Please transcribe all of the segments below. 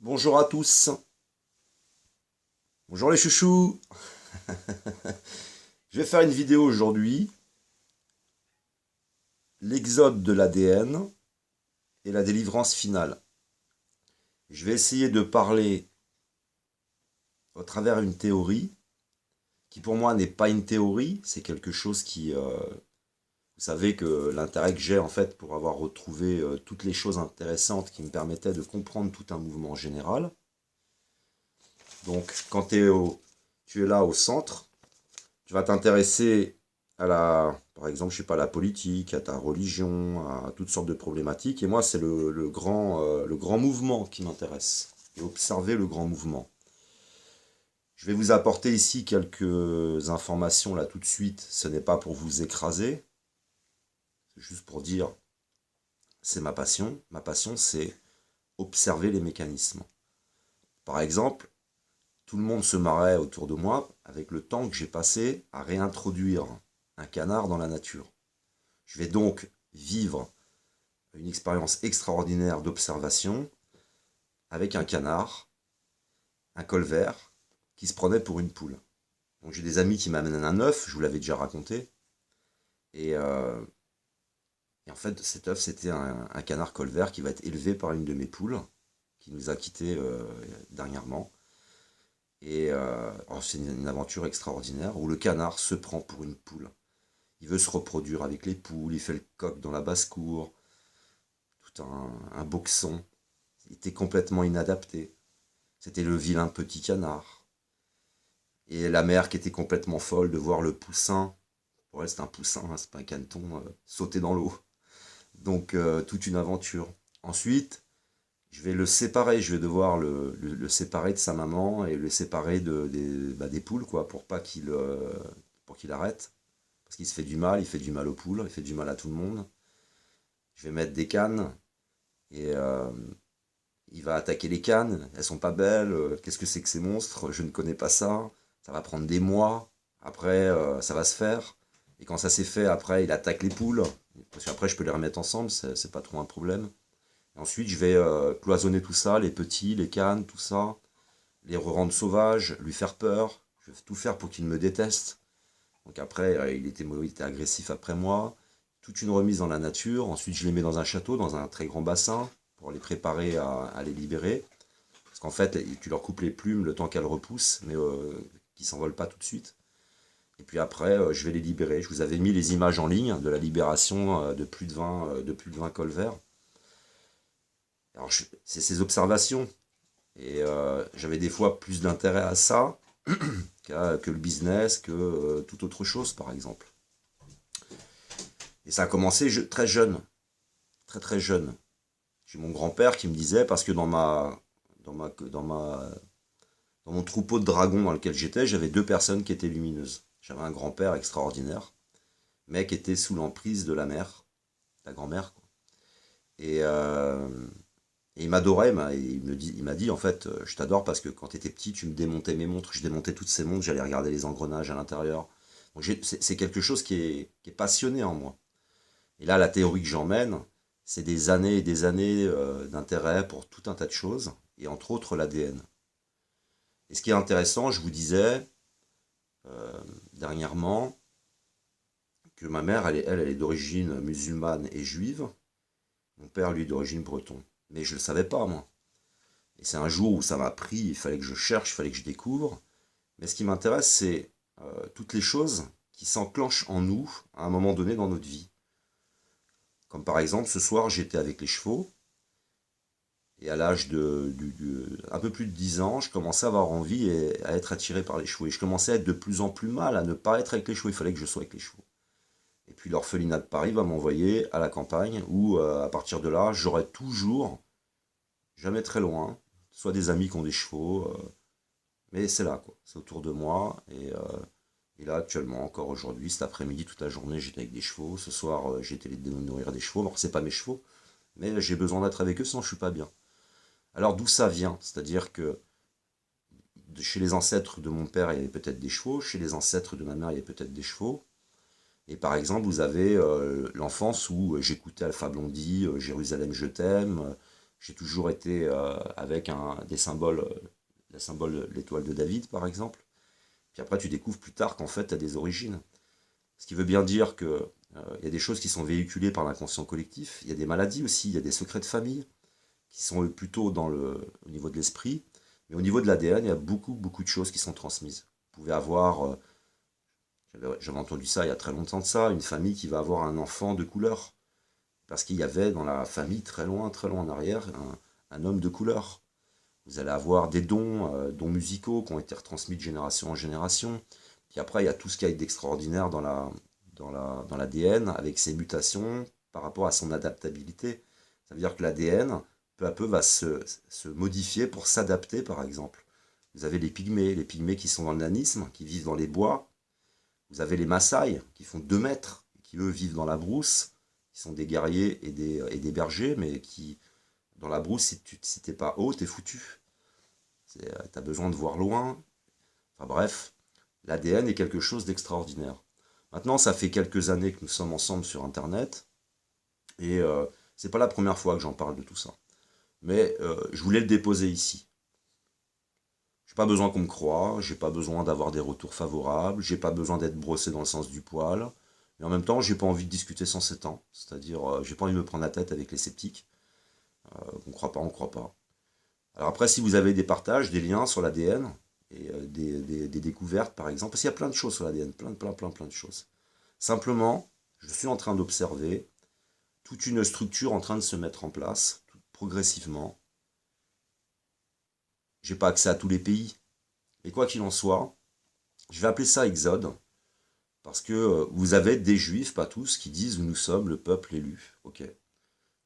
Bonjour à tous. Bonjour les chouchous. Je vais faire une vidéo aujourd'hui. L'exode de l'ADN et la délivrance finale. Je vais essayer de parler au travers une théorie qui pour moi n'est pas une théorie, c'est quelque chose qui... vous savez que l'intérêt que j'ai en fait pour avoir retrouvé toutes les choses intéressantes qui me permettaient de comprendre tout un mouvement général. Donc quand tu es là au centre, tu vas t'intéresser à par exemple, je sais pas, à la politique, à ta religion, à toutes sortes de problématiques. Et moi, c'est le grand mouvement qui m'intéresse. Et observer le grand mouvement. Je vais vous apporter ici quelques informations là tout de suite. Ce n'est pas pour vous écraser, c'est juste pour dire, c'est ma passion. Ma passion, c'est observer les mécanismes. Par exemple, tout le monde se marrait autour de moi avec le temps que j'ai passé à réintroduire un canard dans la nature. Je vais donc vivre une expérience extraordinaire d'observation avec un canard, un colvert, qui se prenait pour une poule. Donc j'ai des amis qui m'amènent un œuf, je vous l'avais déjà raconté, et, euh, et en fait cet œuf c'était un canard colvert qui va être élevé par une de mes poules, qui nous a quittés dernièrement. C'est une aventure extraordinaire où le canard se prend pour une poule. Il veut se reproduire avec les poules, il fait le coq dans la basse-cour, tout un boxon. Il était complètement inadapté. C'était le vilain petit canard. Et la mère qui était complètement folle de voir le poussin, pour elle c'est un poussin, hein, c'est pas un caneton, sauter dans l'eau. Donc toute une aventure. Ensuite, je vais le séparer, je vais devoir le séparer de sa maman et le séparer des poules, quoi, pour qu'il arrête. Parce qu'il se fait du mal, il fait du mal aux poules, il fait du mal à tout le monde. Je vais mettre des cannes et il va attaquer les cannes, elles sont pas belles, qu'est-ce que c'est que ces monstres, je ne connais pas ça va prendre des mois, après ça va se faire, et quand ça s'est fait, après il attaque les poules, parce qu'après je peux les remettre ensemble, c'est pas trop un problème. Et ensuite je vais cloisonner tout ça, les petits, les cannes, tout ça, les rendre sauvages, lui faire peur, je vais tout faire pour qu'il me déteste. Donc après il était agressif après moi, toute une remise dans la nature, ensuite je les mets dans un château, dans un très grand bassin, pour les préparer à les libérer. Parce qu'en fait, tu leur coupes les plumes le temps qu'elles repoussent, mais qu'ils ne s'envolent pas tout de suite. Et puis après, je vais les libérer. Je vous avais mis les images en ligne de la libération de plus de 20 colverts. Alors, c'est ces observations. Et j'avais des fois plus d'intérêt à ça que le business, que toute autre chose, par exemple. Et ça a commencé très jeune, très très jeune. J'ai mon grand-père qui me disait, parce que dans ma, dans ma Dans mon troupeau de dragons dans lequel j'étais, j'avais deux personnes qui étaient lumineuses. J'avais un grand-père extraordinaire, mais qui était sous l'emprise de la mère, la grand-mère, quoi. Et, euh, et il m'adorait, il m'a dit en fait, je t'adore parce que quand tu étais petit, tu me démontais mes montres, je démontais toutes ces montres, j'allais regarder les engrenages à l'intérieur. Donc c'est quelque chose qui est passionné en moi. Et là, la théorie que j'emmène, c'est des années et des années d'intérêt pour tout un tas de choses, et entre autres l'ADN. Et ce qui est intéressant, je vous disais, dernièrement, que ma mère, elle est d'origine musulmane et juive. Mon père, lui, d'origine breton. Mais je ne le savais pas, moi. Et c'est un jour où ça m'a pris, il fallait que je cherche, il fallait que je découvre. Mais ce qui m'intéresse, c'est toutes les choses qui s'enclenchent en nous à un moment donné dans notre vie. Comme par exemple, ce soir, j'étais avec les chevaux. Et à l'âge un peu plus de 10 ans, je commençais à avoir envie et à être attiré par les chevaux. Et je commençais à être de plus en plus mal, à ne pas être avec les chevaux. Il fallait que je sois avec les chevaux. Et puis l'orphelinat de Paris va m'envoyer à la campagne où, à partir de là, j'aurai toujours, jamais très loin, soit des amis qui ont des chevaux, mais c'est là, quoi. C'est autour de moi. Et là, actuellement, encore aujourd'hui, cet après-midi, toute la journée, j'étais avec des chevaux. Ce soir, j'ai été les nourrir des chevaux. Alors, c'est pas mes chevaux, mais j'ai besoin d'être avec eux, sinon je suis pas bien. Alors, d'où ça vient? C'est-à-dire que chez les ancêtres de mon père, il y avait peut-être des chevaux. Chez les ancêtres de ma mère, il y avait peut-être des chevaux. Et par exemple, vous avez l'enfance où j'écoutais Alpha Blondy, Jérusalem je t'aime, J'ai toujours été avec des symboles, le symbole de l'étoile de David, par exemple. Puis après, tu découvres plus tard qu'en fait, tu as des origines. Ce qui veut bien dire que il y a des choses qui sont véhiculées par l'inconscient collectif. Il y a des maladies aussi, il y a des secrets de famille qui sont plutôt au niveau de l'esprit. Mais au niveau de l'ADN, il y a beaucoup, beaucoup de choses qui sont transmises. Vous pouvez avoir, j'avais entendu ça il y a très longtemps de ça, une famille qui va avoir un enfant de couleur. Parce qu'il y avait dans la famille, très loin en arrière, un homme de couleur. Vous allez avoir des dons, dons musicaux qui ont été retransmis de génération en génération. Puis après, il y a tout ce qu'il y a d'extraordinaire dans l'ADN, avec ses mutations par rapport à son adaptabilité. Ça veut dire que l'ADN, peu à peu, va se modifier pour s'adapter, par exemple. Vous avez les pygmées qui sont dans le nanisme, qui vivent dans les bois. Vous avez les Maasai, qui font 2 mètres, qui eux vivent dans la brousse, qui sont des guerriers et des bergers, mais qui, dans la brousse, si t'es pas haut, t'es foutu. T'as besoin de voir loin. Enfin bref, l'ADN est quelque chose d'extraordinaire. Maintenant, ça fait quelques années que nous sommes ensemble sur Internet, et c'est pas la première fois que j'en parle de tout ça. Mais je voulais le déposer ici. J'ai pas besoin qu'on me croie, j'ai pas besoin d'avoir des retours favorables, j'ai pas besoin d'être brossé dans le sens du poil. Et en même temps, j'ai pas envie de discuter sans 7 ans. C'est-à-dire, j'ai pas envie de me prendre la tête avec les sceptiques. On croit pas, on croit pas. Alors après, si vous avez des partages, des liens sur l'ADN, et des découvertes par exemple, parce qu'il y a plein de choses sur l'ADN, plein de choses. Simplement, je suis en train d'observer toute une structure en train de se mettre en place, progressivement. J'ai pas accès à tous les pays, mais quoi qu'il en soit, je vais appeler ça Exode, parce que vous avez des juifs, pas tous, qui disent nous sommes le peuple élu. Ok.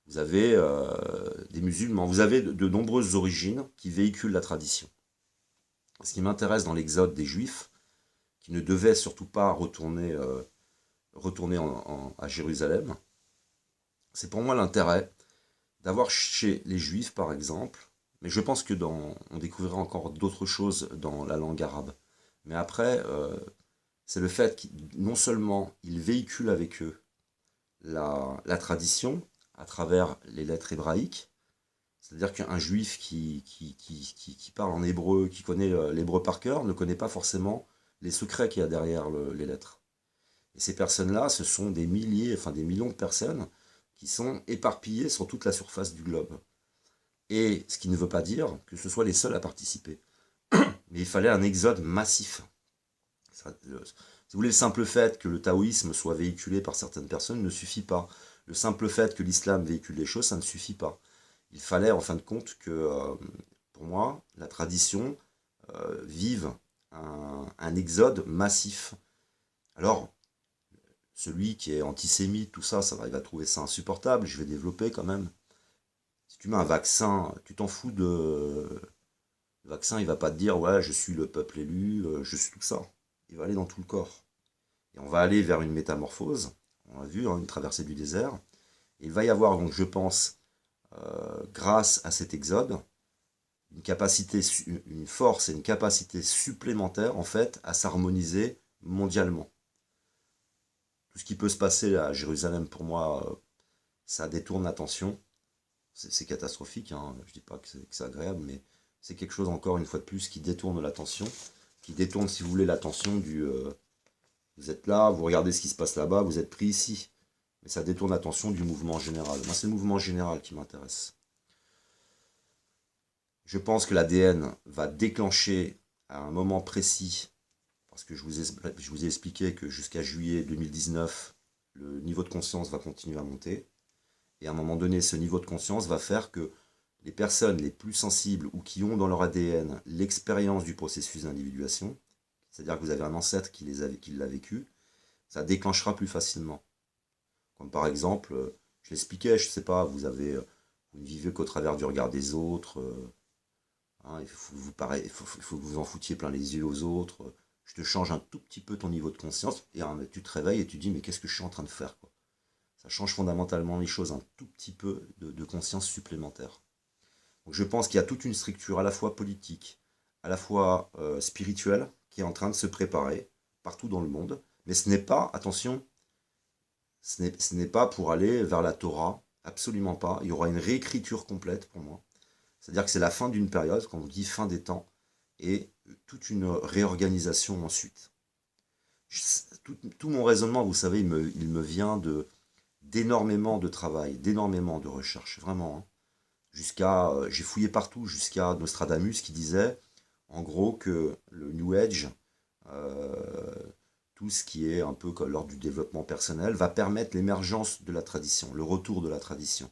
Vous avez des musulmans, vous avez de nombreuses origines qui véhiculent la tradition. Ce qui m'intéresse dans l'exode des juifs, qui ne devaient surtout pas retourner à Jérusalem, c'est pour moi l'intérêt d'avoir chez les juifs, par exemple, mais je pense que on découvrira encore d'autres choses dans la langue arabe. Mais après, c'est le fait qu'ils, non seulement ils véhiculent avec eux la tradition à travers les lettres hébraïques, c'est-à-dire qu'un juif qui parle en hébreu, qui connaît l'hébreu par cœur, ne connaît pas forcément les secrets qu'il y a derrière les lettres. Et ces personnes-là, ce sont des milliers, enfin des millions de personnes qui sont éparpillées sur toute la surface du globe. Et ce qui ne veut pas dire que ce soit les seuls à participer. Mais il fallait un exode massif. Si vous voulez, le simple fait que le taoïsme soit véhiculé par certaines personnes ne suffit pas. Le simple fait que l'islam véhicule les choses, ça ne suffit pas. Il fallait en fin de compte que, pour moi, la tradition vive un exode massif. Alors, celui qui est antisémite, tout ça, il va trouver ça insupportable, je vais développer quand même. Si tu mets un vaccin, tu t'en fous de... Le vaccin, il va pas te dire, ouais, je suis le peuple élu, je suis tout ça. Il va aller dans tout le corps. Et on va aller vers une métamorphose, on l'a vu, hein, une traversée du désert. Et il va y avoir, donc je pense, grâce à cet exode, une capacité, une force et une capacité supplémentaire, en fait, à s'harmoniser mondialement. Tout ce qui peut se passer à Jérusalem, pour moi, ça détourne l'attention. C'est catastrophique, hein. Je dis pas que c'est agréable, mais c'est quelque chose, encore une fois de plus, qui détourne l'attention, qui détourne, si vous voulez, l'attention du... vous êtes là, vous regardez ce qui se passe là-bas, vous êtes pris ici. Mais ça détourne l'attention du mouvement général. Moi, c'est le mouvement général qui m'intéresse. Je pense que l'ADN va déclencher à un moment précis, parce que je vous ai expliqué que jusqu'à juillet 2019, le niveau de conscience va continuer à monter. Et à un moment donné, ce niveau de conscience va faire que les personnes les plus sensibles ou qui ont dans leur ADN l'expérience du processus d'individuation, c'est-à-dire que vous avez un ancêtre qui l'a vécu, ça déclenchera plus facilement. Comme par exemple, je l'expliquais, je ne sais pas, vous ne vivez qu'au travers du regard des autres, hein, il faut que vous en foutiez plein les yeux aux autres. Je te change un tout petit peu ton niveau de conscience, et tu te réveilles et tu te dis, mais qu'est-ce que je suis en train de faire, quoi. Ça change fondamentalement les choses, un tout petit peu de conscience supplémentaire. Donc je pense qu'il y a toute une structure à la fois politique, à la fois spirituelle, qui est en train de se préparer partout dans le monde. Mais ce n'est pas, attention, ce n'est pas pour aller vers la Torah Absolument pas. Il y aura une réécriture complète pour moi. C'est-à-dire que c'est la fin d'une période, quand on dit fin des temps, et toute une réorganisation ensuite. Tout mon raisonnement, vous savez, il me vient d'énormément de travail, d'énormément de recherche, vraiment, hein. J'ai fouillé partout, jusqu'à Nostradamus qui disait, en gros, que le New Age, euh, tout ce qui est un peu comme l'ordre du développement personnel, va permettre l'émergence de la tradition, le retour de la tradition.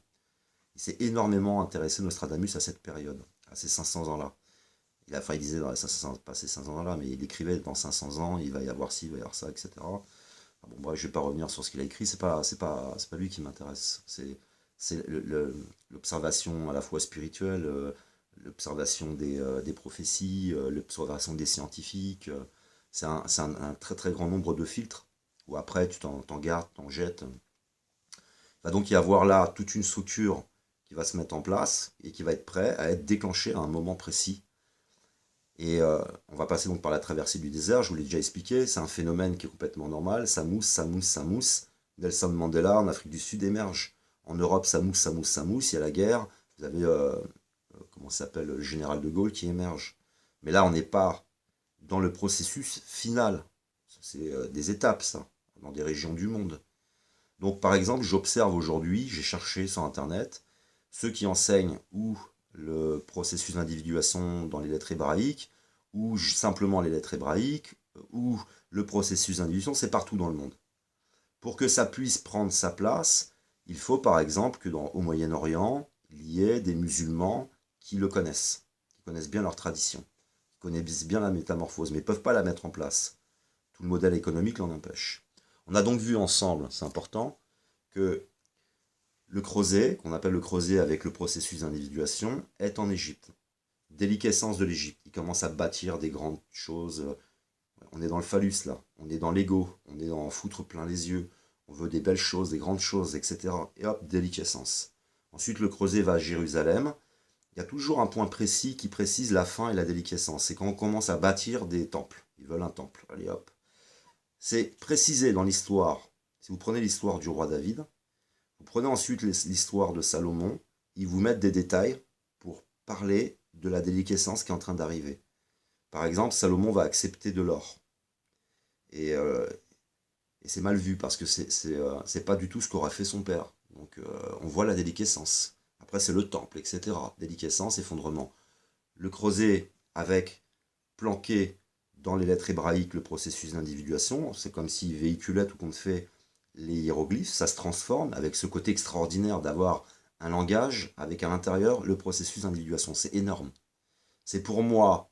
Il s'est énormément intéressé, Nostradamus, à cette période, à ces 500 ans-là. Il disait, pas ces 500 ans-là, mais il écrivait dans 500 ans, il va y avoir ci, il va y avoir ça, etc. Bon, bref, je vais pas revenir sur ce qu'il a écrit, c'est pas lui qui m'intéresse. C'est l'observation à la fois spirituelle, l'observation des prophéties, l'observation des scientifiques. C'est un très très grand nombre de filtres, où après tu t'en gardes, t'en jettes. Il va donc y avoir là toute une structure qui va se mettre en place et qui va être prêt à être déclenchée à un moment précis. Et on va passer donc par la traversée du désert, je vous l'ai déjà expliqué, c'est un phénomène qui est complètement normal, ça mousse, ça mousse, ça mousse. Nelson Mandela en Afrique du Sud émerge. En Europe, ça mousse, ça mousse, ça mousse, il y a la guerre. Vous avez, comment ça s'appelle, le général de Gaulle qui émerge. Mais là, on n'est pas dans le processus final. C'est des étapes, ça, dans des régions du monde. Donc, par exemple, j'observe aujourd'hui, j'ai cherché sur Internet, ceux qui enseignent ou le processus d'individuation dans les lettres hébraïques, ou simplement les lettres hébraïques, ou le processus d'individuation, c'est partout dans le monde. Pour que ça puisse prendre sa place, il faut par exemple que au Moyen-Orient, il y ait des musulmans qui le connaissent, qui connaissent bien leur tradition, qui connaissent bien la métamorphose, mais ne peuvent pas la mettre en place. Tout le modèle économique l'en empêche. On a donc vu ensemble, c'est important, que le creuset, qu'on appelle le creuset avec le processus d'individuation, est en Égypte. Déliquescence de l'Égypte. Il commence à bâtir des grandes choses. On est dans le phallus là, on est dans l'ego, on est dans foutre plein les yeux, on veut des belles choses, des grandes choses, etc. Et hop, déliquescence. Ensuite, le creuset va à Jérusalem. Il y a toujours un point précis qui précise la fin et la déliquescence. C'est quand on commence à bâtir des temples. Ils veulent un temple. Allez hop. C'est précisé dans l'histoire. Si vous prenez l'histoire du roi David, vous prenez ensuite l'histoire de Salomon, ils vous mettent des détails pour parler de la déliquescence qui est en train d'arriver. Par exemple, Salomon va accepter de l'or. Et c'est mal vu parce que c'est pas du tout ce qu'aurait fait son père. Donc on voit la déliquescence. Après, c'est le temple, etc. Déliquescence, effondrement. Le creuset avec planqué dans les lettres hébraïques le processus d'individuation, c'est comme s'il véhiculait tout compte fait les hiéroglyphes, ça se transforme avec ce côté extraordinaire d'avoir un langage avec à l'intérieur le processus d'individuation. C'est énorme. C'est pour moi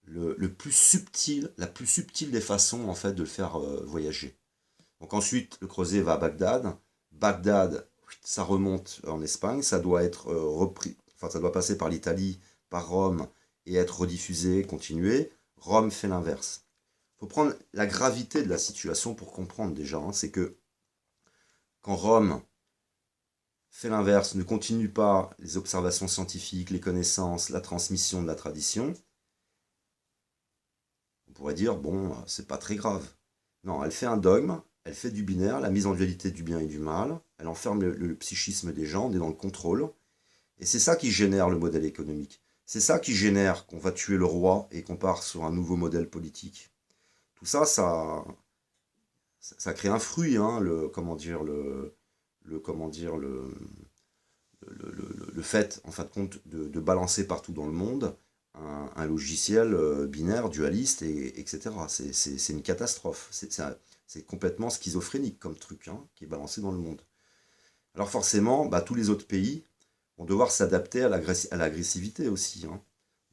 le plus subtil, la plus subtile des façons en fait de le faire voyager. Donc ensuite, le creuset va à Bagdad. Bagdad, ça remonte en Espagne, ça doit être repris, enfin ça doit passer par l'Italie, par Rome et être rediffusé, continué. Rome fait l'inverse. Il faut prendre la gravité de la situation pour comprendre déjà. Hein, c'est que quand Rome fait l'inverse, ne continue pas les observations scientifiques, les connaissances, la transmission de la tradition, on pourrait dire, bon, c'est pas très grave. Non, elle fait un dogme, elle fait du binaire, la mise en dualité du bien et du mal, elle enferme le psychisme des gens, on est dans le contrôle, et c'est ça qui génère le modèle économique. C'est ça qui génère qu'on va tuer le roi et qu'on part sur un nouveau modèle politique. Tout ça, ça crée un fruit, hein, le fait, en fin de compte, de balancer partout dans le monde un logiciel binaire, dualiste, etc. C'est une catastrophe. C'est complètement schizophrénique comme truc, hein, qui est balancé dans le monde. Alors forcément, bah, tous les autres pays vont devoir s'adapter à l'agressivité aussi. Hein.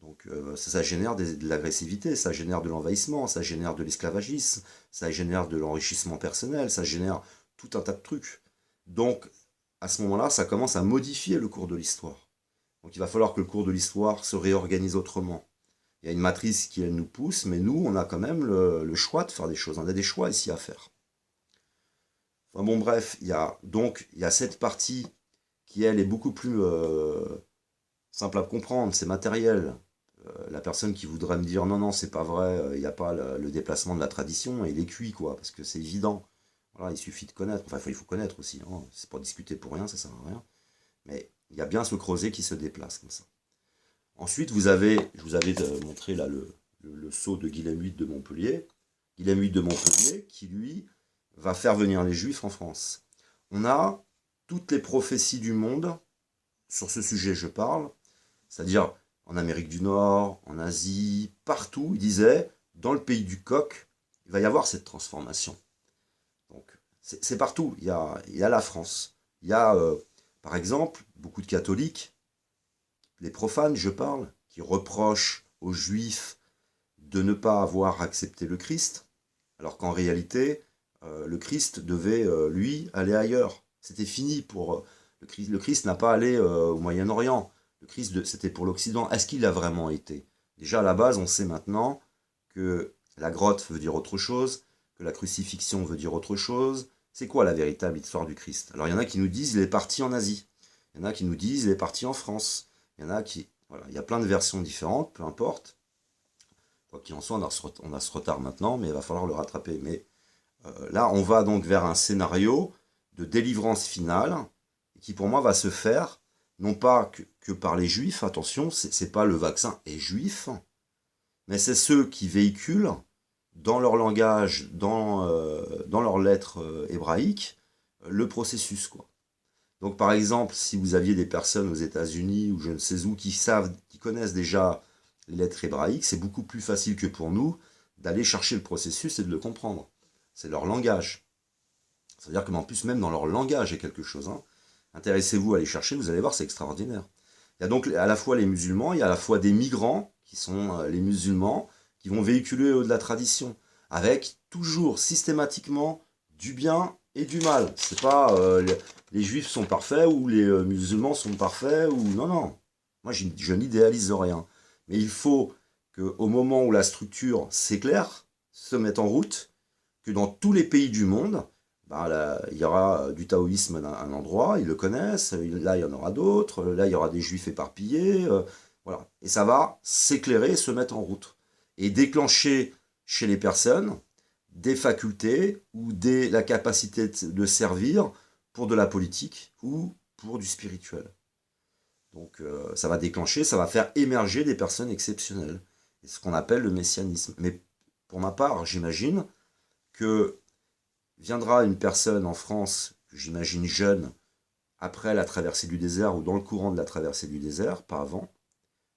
Donc ça génère de l'agressivité, ça génère de l'envahissement, ça génère de l'esclavagisme, ça génère de l'enrichissement personnel, ça génère tout un tas de trucs. Donc à ce moment-là, ça commence à modifier le cours de l'histoire. Donc il va falloir que le cours de l'histoire se réorganise autrement. Il y a une matrice qui, elle, nous pousse, mais nous, on a quand même le choix de faire des choses. On a des choix ici à faire. Enfin bon, bref, il y a cette partie qui, elle, est beaucoup plus simple à comprendre, c'est matériel. La personne qui voudrait me dire non, non, c'est pas vrai, il n'y a pas le déplacement de la tradition, et il est cuit, quoi, parce que c'est évident. Voilà, il suffit de connaître. Enfin, il faut connaître aussi. Hein. C'est pas discuter pour rien, ça sert à rien. Mais il y a bien ce creuset qui se déplace comme ça. Ensuite, je vous avais montré là le sceau de Guilhem VIII de Montpellier. Guilhem VIII de Montpellier qui, lui, va faire venir les Juifs en France. On a toutes les prophéties du monde, sur ce sujet je parle, c'est-à-dire en Amérique du Nord, en Asie, partout, il disait, dans le pays du coq, il va y avoir cette transformation. Donc, c'est partout. Il y a la France. Il y a, par exemple, beaucoup de catholiques, les profanes, je parle, qui reprochent aux Juifs de ne pas avoir accepté le Christ, alors qu'en réalité, le Christ devait, lui, aller ailleurs. C'était fini pour... le Christ n'a pas allé au Moyen-Orient. Le Christ, c'était pour l'Occident. Est-ce qu'il a vraiment été? Déjà, à la base, on sait maintenant que la grotte veut dire autre chose, que la crucifixion veut dire autre chose. C'est quoi la véritable histoire du Christ? Alors, il y en a qui nous disent il est parti en Asie. Il y en a qui nous disent il est parti en France. Il y en a qui... Voilà, il y a plein de versions différentes, peu importe. Quoi qu'il en soit, on a ce retard maintenant, mais il va falloir le rattraper. Mais là, on va donc vers un scénario de délivrance finale qui, pour moi, va se faire, non pas que par les juifs, attention, c'est pas le vaccin est juif, mais c'est ceux qui véhiculent dans leur langage, dans leurs lettres hébraïques, le processus, quoi. Donc, par exemple, si vous aviez des personnes aux États-Unis ou je ne sais où qui connaissent déjà les lettres hébraïques, c'est beaucoup plus facile que pour nous d'aller chercher le processus et de le comprendre. C'est leur langage. Ça veut dire que, en plus, même dans leur langage, il y a quelque chose. Hein. Intéressez-vous à aller chercher, vous allez voir, c'est extraordinaire. Il y a donc à la fois les musulmans, il y a à la fois des migrants, qui sont les musulmans, qui vont véhiculer de la tradition, avec toujours systématiquement du bien et du mal. C'est pas les juifs sont parfaits ou les musulmans sont parfaits ou non non. Moi je n'idéalise rien, mais il faut que au moment où la structure s'éclaire, se mette en route, que dans tous les pays du monde, ben là, il y aura du taoïsme à un endroit, ils le connaissent, là il y en aura d'autres, là il y aura des juifs éparpillés, voilà. Et ça va s'éclairer et se mettre en route. Et déclencher chez les personnes des facultés ou la capacité de servir pour de la politique ou pour du spirituel. Donc ça va déclencher, ça va faire émerger des personnes exceptionnelles. C'est ce qu'on appelle le messianisme. Mais pour ma part, j'imagine que viendra une personne en France, que j'imagine jeune, après la traversée du désert ou dans le courant de la traversée du désert, pas avant.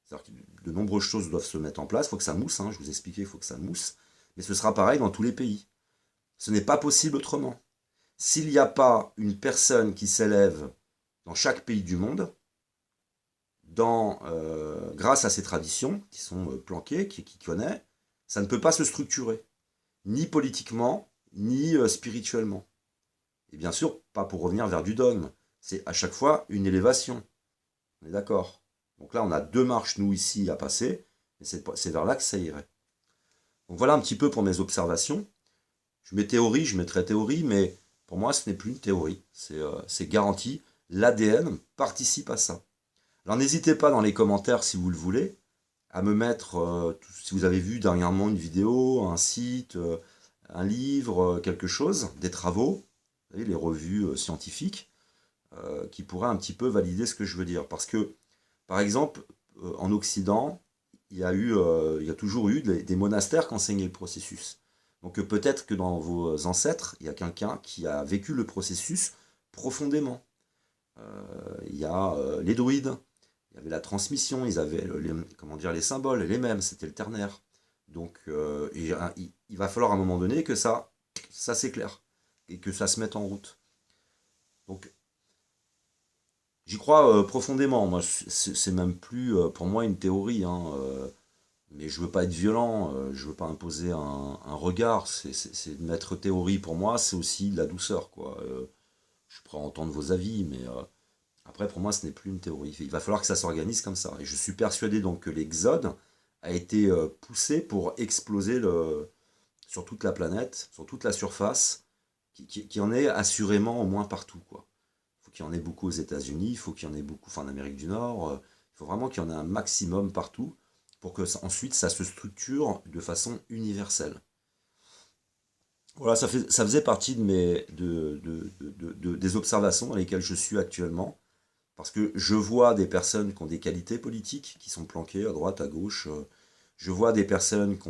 C'est-à-dire que de nombreuses choses doivent se mettre en place, il faut que ça mousse, hein, je vous ai expliqué, il faut que ça mousse. Mais ce sera pareil dans tous les pays. Ce n'est pas possible autrement. S'il n'y a pas une personne qui s'élève dans chaque pays du monde, grâce à ces traditions qui sont planquées, qui connaît, ça ne peut pas se structurer, ni politiquement, ni spirituellement. Et bien sûr, pas pour revenir vers du dogme. C'est à chaque fois une élévation. On est d'accord. Donc là, on a deux marches, nous, ici, à passer, et c'est vers là que ça irait. Donc voilà un petit peu pour mes observations. Je mettrai théorie, mais pour moi, ce n'est plus une théorie. C'est garanti. L'ADN participe à ça. Alors n'hésitez pas dans les commentaires, si vous le voulez, à me mettre, si vous avez vu dernièrement une vidéo, un site, un livre, quelque chose, des travaux, vous savez, les revues scientifiques, qui pourraient un petit peu valider ce que je veux dire. Parce que, par exemple, en Occident, il y a toujours eu des monastères qui enseignaient le processus. Donc peut-être que dans vos ancêtres, il y a quelqu'un qui a vécu le processus profondément. Il y a les druides, il y avait la transmission, ils avaient comment dire, les symboles, les mêmes, c'était le ternaire. Donc il va falloir à un moment donné que ça s'éclaire et que ça se mette en route. Donc j'y crois profondément. Moi, c'est même plus pour moi une théorie. Hein, mais je veux pas être violent, je veux pas imposer un regard. C'est de mettre théorie pour moi, c'est aussi de la douceur, quoi. Je suis prêt à entendre vos avis, mais après, pour moi, ce n'est plus une théorie. Il va falloir que ça s'organise comme ça. Et je suis persuadé donc que l'exode a été poussé pour exploser sur toute la planète, sur toute la surface, qui en ait assurément au moins partout, quoi. Il faut qu'il y en ait beaucoup aux États-Unis, il faut qu'il y en ait beaucoup en Amérique du Nord, il faut vraiment qu'il y en ait un maximum partout pour que ensuite ça se structure de façon universelle. Voilà, ça faisait partie des observations dans lesquelles je suis actuellement. Parce que je vois des personnes qui ont des qualités politiques, qui sont planquées à droite, à gauche. Je vois des personnes qui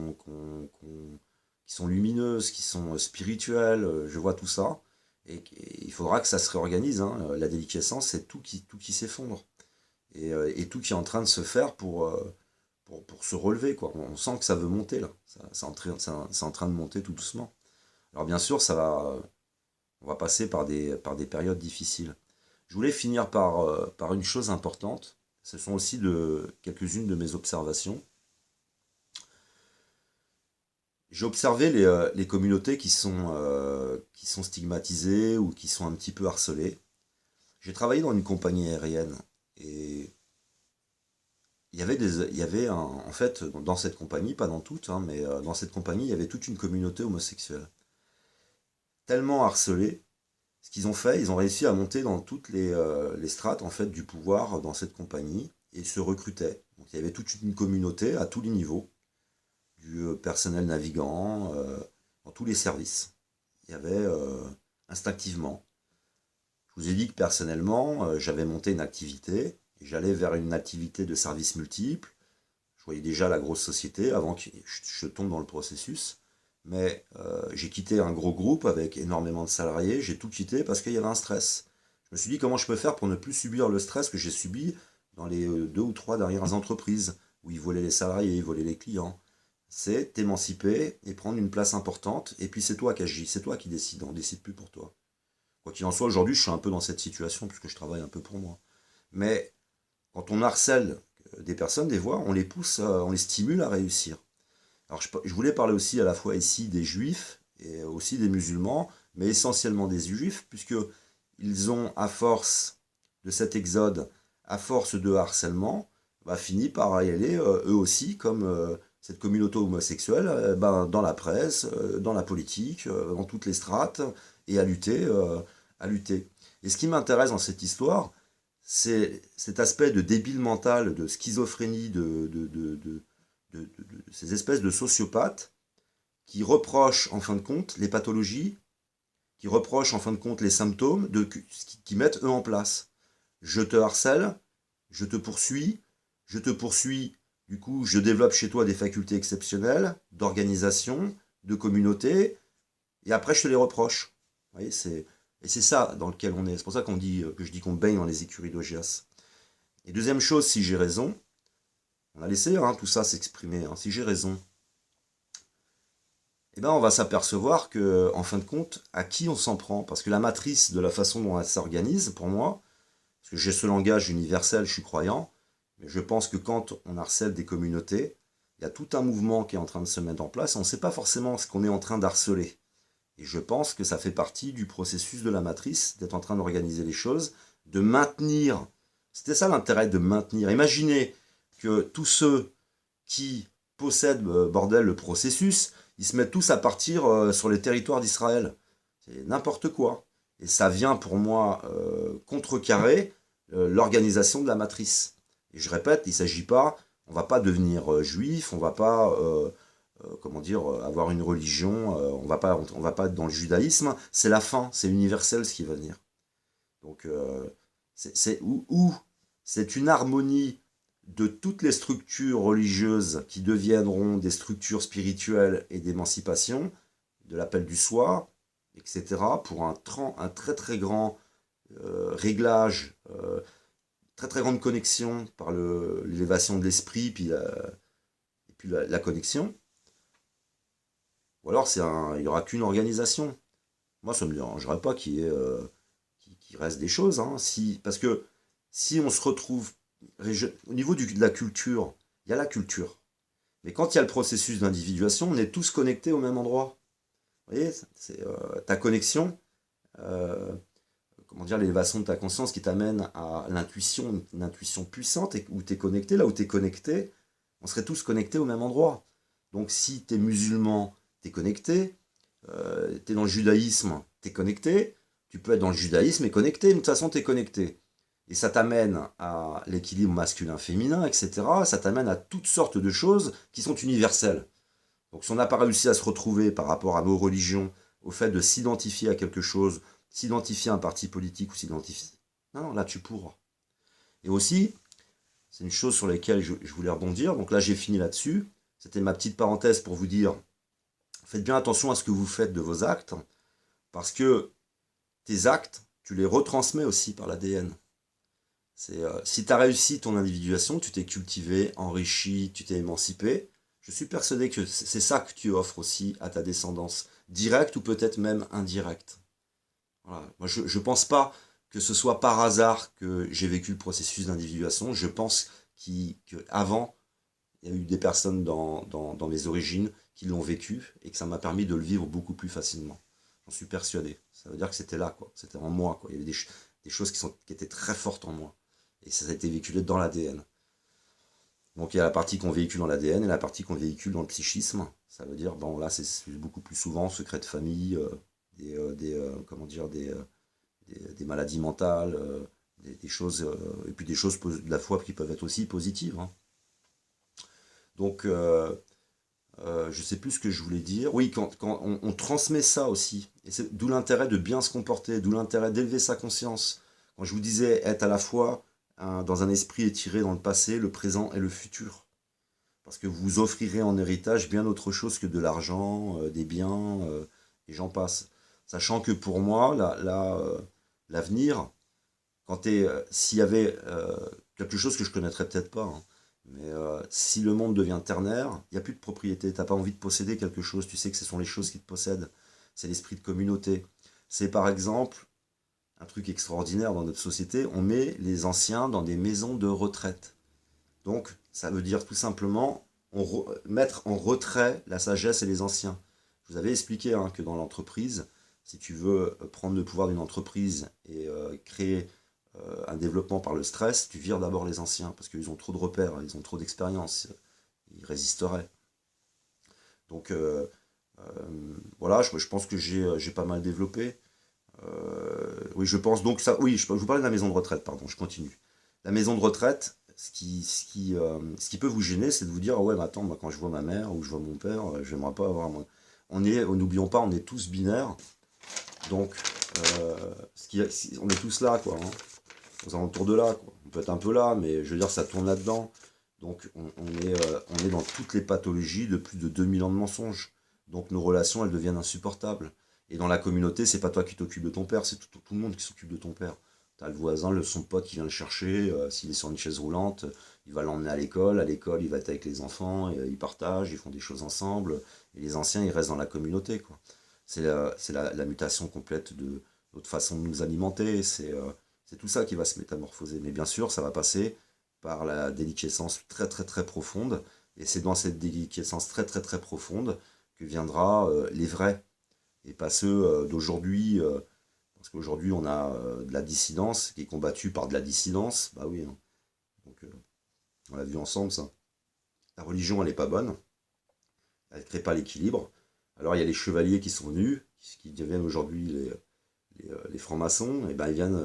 sont lumineuses, qui sont spirituelles. Je vois tout ça. Et il faudra que ça se réorganise, hein. La déliquescence, c'est tout qui s'effondre. Et tout qui est en train de se faire pour se relever, quoi. On sent que ça veut monter, là. C'est en train de monter tout doucement. Alors bien sûr, on va passer par des périodes difficiles. Je voulais finir par une chose importante. Ce sont aussi quelques-unes de mes observations. J'ai observé les communautés qui sont stigmatisées ou qui sont un petit peu harcelées. J'ai travaillé dans une compagnie aérienne et il y avait en fait, dans cette compagnie, pas dans toutes, hein, mais dans cette compagnie, il y avait toute une communauté homosexuelle. Tellement harcelée, ce qu'ils ont fait, ils ont réussi à monter dans toutes les strates en fait, du pouvoir dans cette compagnie et se recrutaient. Donc il y avait toute une communauté à tous les niveaux, du personnel navigant, dans tous les services. Il y avait instinctivement. Je vous ai dit que personnellement, j'avais monté une activité et j'allais vers une activité de services multiples. Je voyais déjà la grosse société avant que je tombe dans le processus. Mais j'ai quitté un gros groupe avec énormément de salariés. J'ai tout quitté parce qu'il y avait un stress. Je me suis dit comment je peux faire pour ne plus subir le stress que j'ai subi dans les deux ou trois dernières entreprises où ils volaient les salariés, ils volaient les clients. C'est t'émanciper et prendre une place importante. Et puis c'est toi qui agis, c'est toi qui décides. On ne décide plus pour toi. Quoi qu'il en soit, aujourd'hui, je suis un peu dans cette situation puisque je travaille un peu pour moi. Mais quand on harcèle des personnes, des voix, on les pousse, on les stimule à réussir. Alors je voulais parler aussi à la fois ici des juifs et aussi des musulmans, mais essentiellement des juifs, puisque ils ont, à force de cet exode, à force de harcèlement, bah, fini par y aller eux aussi, comme cette communauté homosexuelle, ben, dans la presse, dans la politique, dans toutes les strates, et à lutter, à lutter. Et ce qui m'intéresse dans cette histoire, c'est cet aspect de débile mental, de schizophrénie, ces espèces de sociopathes qui reprochent en fin de compte les pathologies, qui reprochent en fin de compte les symptômes qui mettent eux en place. Je te harcèle, je te poursuis, du coup je développe chez toi des facultés exceptionnelles, d'organisation, de communauté, et après je te les reproche. Vous voyez, et c'est ça dans lequel on est. C'est pour ça que je dis qu'on baigne dans les écuries d'Ogias. Et deuxième chose, si j'ai raison, on a laissé hein, tout ça s'exprimer, hein, si j'ai raison, eh ben on va s'apercevoir que, en fin de compte, à qui on s'en prend. Parce que la matrice de la façon dont elle s'organise, pour moi, parce que j'ai ce langage universel, je suis croyant, mais je pense que quand on harcèle des communautés, il y a tout un mouvement qui est en train de se mettre en place, on ne sait pas forcément ce qu'on est en train d'harceler. Et je pense que ça fait partie du processus de la matrice, d'être en train d'organiser les choses, de maintenir. C'était ça l'intérêt de maintenir. Imaginez que tous ceux qui possèdent, bordel, le processus, ils se mettent tous à partir sur les territoires d'Israël. C'est n'importe quoi. Et ça vient pour moi contrecarrer l'organisation de la matrice. Et je répète, il ne s'agit pas, on ne va pas devenir juif, on ne va pas comment dire, avoir une religion, on va pas être dans le judaïsme, c'est la fin, c'est universel ce qui va venir. Donc, c'est une harmonie de toutes les structures religieuses qui deviendront des structures spirituelles et d'émancipation, de l'appel du soi, etc., pour un très très grand réglage, très très grande connexion par l'élévation de l'esprit, et puis la connexion. Ou alors il n'y aura qu'une organisation. Moi, ça ne me dérangerait pas qu'il reste des choses. Hein. Parce que si on se retrouve au niveau de la culture, il y a la culture. Mais quand il y a le processus d'individuation, on est tous connectés au même endroit. Vous voyez, c'est ta connexion, euh, comment dire, l'élévation de ta conscience qui t'amène à l'intuition, une intuition puissante, et où tu es connecté, là où tu es connecté, on serait tous connectés au même endroit. Donc si tu es musulman, tu es connecté, tu es dans le judaïsme, tu es connecté, tu peux être dans le judaïsme et connecté, mais de toute façon tu es connecté. Et ça t'amène à l'équilibre masculin-féminin, etc. Ça t'amène à toutes sortes de choses qui sont universelles. Donc si on n'a pas réussi à se retrouver par rapport à nos religions, au fait de s'identifier à quelque chose, s'identifier à un parti politique ou s'identifier... Non, non, là tu pourras. Et aussi, c'est une chose sur laquelle je voulais rebondir, donc là j'ai fini là-dessus, c'était ma petite parenthèse pour vous dire, faites bien attention à ce que vous faites de vos actes, parce que tes actes, tu les retransmets aussi par l'ADN. Si tu as réussi ton individuation, tu t'es cultivé, enrichi, tu t'es émancipé, je suis persuadé que c'est ça que tu offres aussi à ta descendance, directe ou peut-être même indirecte. Voilà. Moi, je ne pense pas que ce soit par hasard que j'ai vécu le processus d'individuation. Je pense qu'avant, il y a eu des personnes dans mes origines qui l'ont vécu et que ça m'a permis de le vivre beaucoup plus facilement. J'en suis persuadé. Ça veut dire que c'était là, quoi. C'était en moi, quoi. Il y avait des choses qui étaient très fortes en moi. Et ça a été véhiculé dans l'ADN. Donc il y a la partie qu'on véhicule dans l'ADN et la partie qu'on véhicule dans le psychisme. Ça veut dire, bon là c'est beaucoup plus souvent secret de famille, comment dire, des maladies mentales, des choses, et puis des choses de la foi qui peuvent être aussi positives. Hein. Donc je sais plus ce que je voulais dire. Oui, quand on transmet ça aussi, et c'est d'où l'intérêt de bien se comporter, d'où l'intérêt d'élever sa conscience. Quand je vous disais être à la fois dans un esprit étiré dans le passé, le présent et le futur. Parce que vous offrirez en héritage bien autre chose que de l'argent, des biens, et j'en passe. Sachant que pour moi, l'avenir, s'il y avait quelque chose que je connaîtrais peut-être pas, hein, mais si le monde devient ternaire, il n'y a plus de propriété. Tu n'as pas envie de posséder quelque chose, tu sais que ce sont les choses qui te possèdent. C'est l'esprit de communauté. C'est par exemple un truc extraordinaire dans notre société, on met les anciens dans des maisons de retraite. Donc, ça veut dire tout simplement mettre en retrait la sagesse et les anciens. Je vous avais expliqué hein, que dans l'entreprise, si tu veux prendre le pouvoir d'une entreprise et créer un développement par le stress, tu vires d'abord les anciens, parce qu'ils ont trop de repères, ils ont trop d'expérience, ils résisteraient. Donc, voilà, je pense que j'ai pas mal développé. Oui, je pense donc ça. Oui, je vous parlais de la maison de retraite, pardon, je continue. La maison de retraite, ce qui peut vous gêner, c'est de vous dire, ah ouais, mais attends, moi, quand je vois ma mère ou je vois mon père, je n'aimerais pas avoir... N'oublions pas, on est tous binaires, donc on est tous là, quoi, hein, aux alentours de là, quoi. On peut être un peu là, mais je veux dire, ça tourne là-dedans. Donc on est dans toutes les pathologies de plus de 2000 ans de mensonges. Donc nos relations, elles deviennent insupportables. Et dans la communauté, c'est pas toi qui t'occupes de ton père, c'est tout le monde qui s'occupe de ton père. T'as le voisin, son pote qui vient le chercher, s'il est sur une chaise roulante, il va l'emmener à l'école il va être avec les enfants, ils partagent, ils font des choses ensemble, et les anciens, ils restent dans la communauté, quoi. C'est la mutation complète de notre façon de nous alimenter, c'est tout ça qui va se métamorphoser. Mais bien sûr, ça va passer par la déliquescence très très très profonde, et c'est dans cette déliquescence très très très profonde que viendra les vrais, et pas ceux d'aujourd'hui, parce qu'aujourd'hui on a de la dissidence qui est combattue par de la dissidence, bah oui, hein. Donc on l'a vu ensemble ça. La religion elle est pas bonne, elle ne crée pas l'équilibre. Alors il y a les chevaliers qui sont venus, qui deviennent aujourd'hui les francs-maçons, et ben ils viennent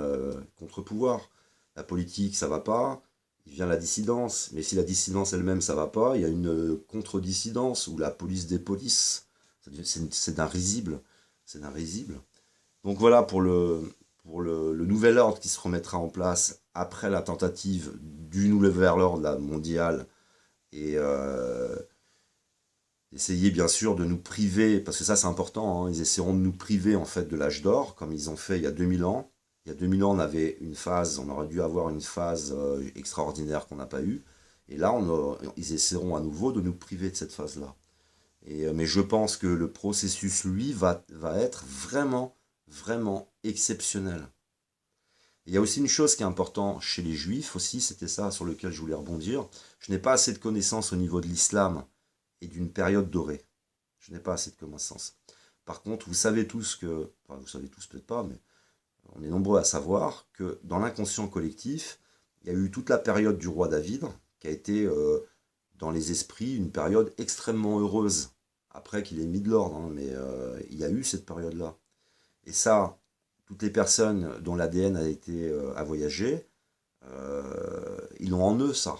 contre-pouvoir. La politique ça va pas, il vient la dissidence, mais si la dissidence elle-même ça va pas, il y a une contre-dissidence ou la police des polices. C'est d'un risible, c'est d'un risible. Donc voilà pour le nouvel ordre qui se remettra en place après la tentative du nouvel ordre mondial et essayer bien sûr de nous priver, parce que ça c'est important, hein, ils essaieront de nous priver en fait de l'âge d'or, comme ils ont fait il y a 2000 ans. Il y a 2000 ans on avait une phase, on aurait dû avoir une phase extraordinaire qu'on n'a pas eue, et là ils essaieront à nouveau de nous priver de cette phase-là. Mais je pense que le processus, lui, va être vraiment, vraiment exceptionnel. Il y a aussi une chose qui est importante chez les juifs aussi, c'était ça sur lequel je voulais rebondir. Je n'ai pas assez de connaissances au niveau de l'islam et d'une période dorée. Je n'ai pas assez de connaissances. Par contre, vous savez tous que, enfin vous savez tous peut-être pas, mais on est nombreux à savoir que dans l'inconscient collectif, il y a eu toute la période du roi David, qui a été dans les esprits une période extrêmement heureuse, après qu'il ait mis de l'ordre, hein, mais il y a eu cette période-là. Et ça, toutes les personnes dont l'ADN a voyagé, ils l'ont en eux, ça.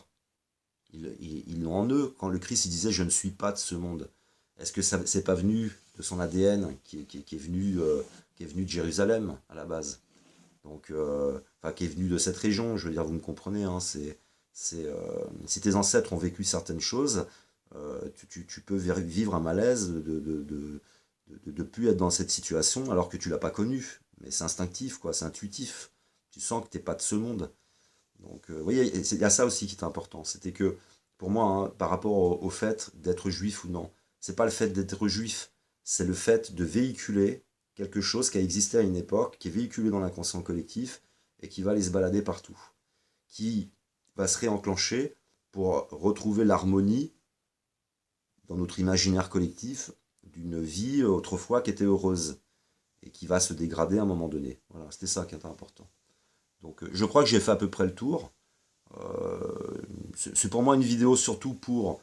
Ils l'ont en eux. Quand le Christ il disait « je ne suis pas de ce monde », est-ce que ça c'est pas venu de son ADN qui est venu de Jérusalem à la base. Donc, enfin, qui est venu de cette région, je veux dire, vous me comprenez, hein, si tes ancêtres ont vécu certaines choses, tu peux vivre un malaise de plus être dans cette situation alors que tu l'as pas connu. Mais c'est instinctif, quoi, c'est intuitif. Tu sens que t'es pas de ce monde. Donc, vous voyez, il y a ça aussi qui est important. C'était que, pour moi, hein, par rapport au fait d'être juif ou non, c'est pas le fait d'être juif, c'est le fait de véhiculer quelque chose qui a existé à une époque, qui est véhiculé dans l'inconscient collectif et qui va aller se balader partout, qui va se réenclencher pour retrouver l'harmonie dans notre imaginaire collectif d'une vie autrefois qui était heureuse et qui va se dégrader à un moment donné. Voilà, c'était ça qui était important. Donc je crois que j'ai fait à peu près le tour. C'est pour moi une vidéo surtout pour...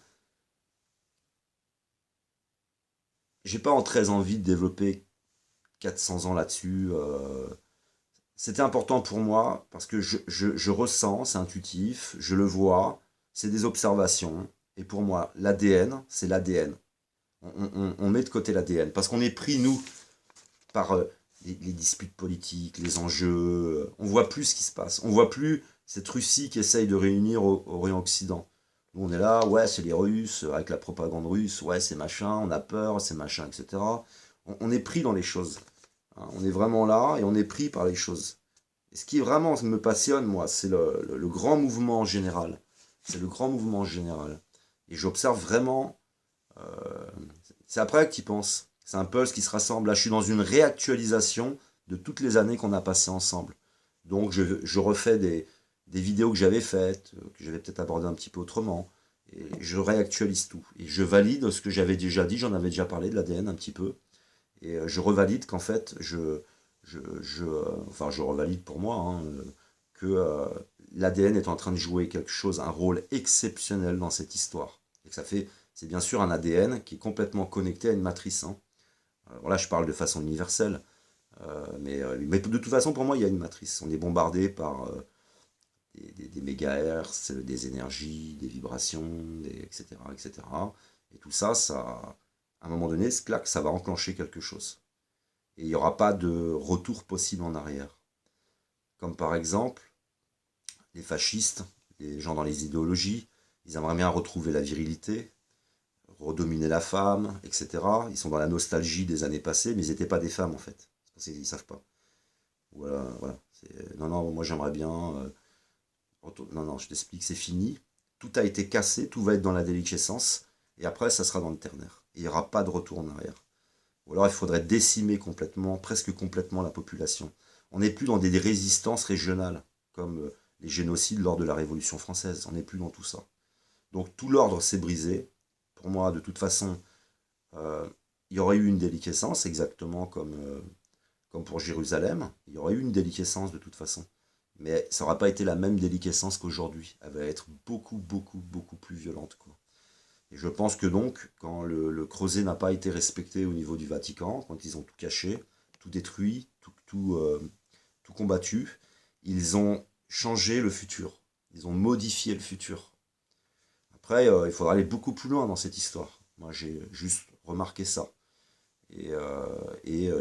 J'ai pas très envie de développer 400 ans là-dessus. C'était important pour moi parce que je ressens, c'est intuitif, je le vois, c'est des observations. Et pour moi, l'ADN, c'est l'ADN. On met de côté l'ADN parce qu'on est pris, nous, par les disputes politiques, les enjeux. On voit plus ce qui se passe. On voit plus cette Russie qui essaye de réunir Orient-Occident. Nous, on est là, ouais, c'est les Russes, avec la propagande russe, ouais, c'est machin, on a peur, c'est machin, etc. On est pris dans les choses. Hein. On est vraiment là et on est pris par les choses. Et ce qui vraiment me passionne, moi, c'est le grand mouvement en général. C'est le grand mouvement en général. Et j'observe vraiment. euh, c'est après que tu y penses. C'est un pulse qui se rassemble. Là, je suis dans une réactualisation de toutes les années qu'on a passées ensemble. Donc, je refais des vidéos que j'avais faites, que j'avais peut-être abordées un petit peu autrement. Et je réactualise tout. Et je valide ce que j'avais déjà dit. J'en avais déjà parlé de l'ADN un petit peu. Et je revalide qu'en fait, enfin, je revalide pour moi hein, que l'ADN est en train de jouer quelque chose, un rôle exceptionnel dans cette histoire. Et que ça fait, c'est bien sûr un ADN qui est complètement connecté à une matrice. Hein. Voilà, je parle de façon universelle, mais de toute façon, pour moi, il y a une matrice. On est bombardé par des mégahertz, des énergies, des vibrations, etc., etc. Et tout ça, à un moment donné, clac, ça va enclencher quelque chose. Et il n'y aura pas de retour possible en arrière. Comme par exemple, les fascistes, les gens dans les idéologies, ils aimeraient bien retrouver la virilité, redominer la femme, etc. Ils sont dans la nostalgie des années passées, mais ils n'étaient pas des femmes en fait. C'est parce qu'ils ne savent pas. Voilà, voilà. Non, non, moi j'aimerais bien. Non, non, je t'explique, c'est fini. Tout a été cassé, tout va être dans la déliquescence, et après ça sera dans le ternaire. Et il n'y aura pas de retour en arrière. Ou alors il faudrait décimer complètement, presque complètement la population. On n'est plus dans des résistances régionales, comme les génocides lors de la Révolution française. On n'est plus dans tout ça. Donc tout l'ordre s'est brisé. Pour moi, de toute façon, euh, il y aurait eu une déliquescence, exactement comme pour Jérusalem. Il y aurait eu une déliquescence de toute façon. Mais ça n'aura pas été la même déliquescence qu'aujourd'hui. Elle va être beaucoup, beaucoup, beaucoup plus violente, quoi. Et je pense que donc, quand le creuset n'a pas été respecté au niveau du Vatican, quand ils ont tout caché, tout détruit, tout combattu, ils ont changé le futur. Ils ont modifié le futur. Après, il faudra aller beaucoup plus loin dans cette histoire. Moi, j'ai juste remarqué ça. Et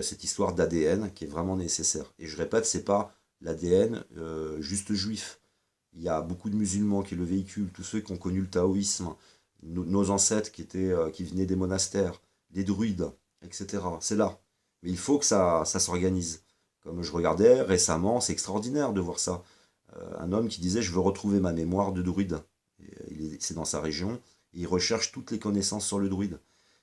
cette histoire d'ADN qui est vraiment nécessaire. Et je répète, c'est pas l'ADN juste juif. Il y a beaucoup de musulmans qui le véhiculent, tous ceux qui ont connu le taoïsme, nos ancêtres qui venaient des monastères, les druides, etc. C'est là. Mais il faut que ça s'organise. Comme je regardais récemment, c'est extraordinaire de voir ça. Un homme qui disait je veux retrouver ma mémoire de druide. C'est dans sa région, et il recherche toutes les connaissances sur le druide.